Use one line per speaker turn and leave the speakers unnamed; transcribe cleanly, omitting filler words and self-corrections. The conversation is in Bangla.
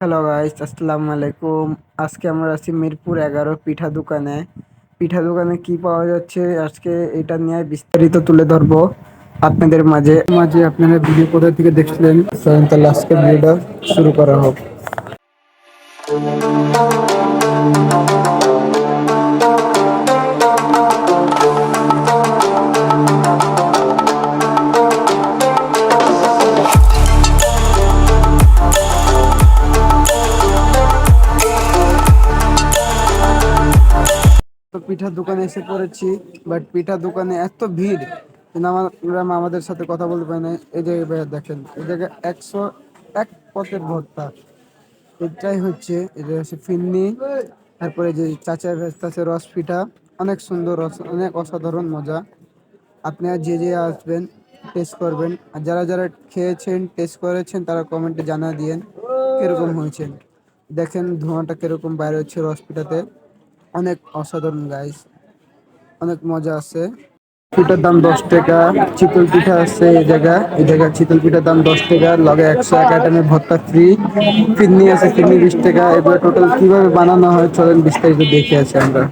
হ্যালো গাইস, আসসালামু আলাইকুম। আজকে আমরা আছি মিরপুর 11 পিঠা দোকানে। পিঠা দোকানে কি পাওয়া যাচ্ছে আজকে এটা নিয়ে বিস্তারিত তুলে ধরবো আপনাদের মাঝে মাঝে আপনারা ভিডিও কোথা থেকে দেখছিলেন, চলুন তাহলে আজকে ভিডিওটা শুরু করা হোক। তো পিঠার দোকানে এসে পড়েছি, বাট পিঠার দোকানে এত ভিড় কিন্তু আমরা আমাদের সাথে কথা বলতে পারি না। এই যে ভাইয়া দেখেন, এই জায়গায় 101 পথের ভর্তা। এটা হচ্ছে ফিন্নি। তারপরে যে চাচা ভেস্তাছে রস পিঠা, অনেক সুন্দর রস, অনেক অসাধারণ মজা। আপনারা যে আসবেন টেস্ট করবেন, আর যারা যারা খেয়েছেন টেস্ট করেছেন তারা কমেন্টে জানা দিয়েন কিরকম হয়েছে। দেখেন ধোঁয়াটা কিরকম বাইরে হচ্ছে রস পিঠাতে, অনেক অসাধারণ গাইস, অনেক মজা আছে। পিঠার দাম 10 টাকা। চিতল পিঠা আছে এই জায়গায় চিতল পিঠার দাম 10 টাকা, লগে 101 আইটেমের ভর্তা ফ্রি। ফিরনি আছে, ফিরনি 20 টাকা। এগুলো টোটাল কিভাবে বানানো হয় চলেন বিস্তারিত দেখে আছি আমরা।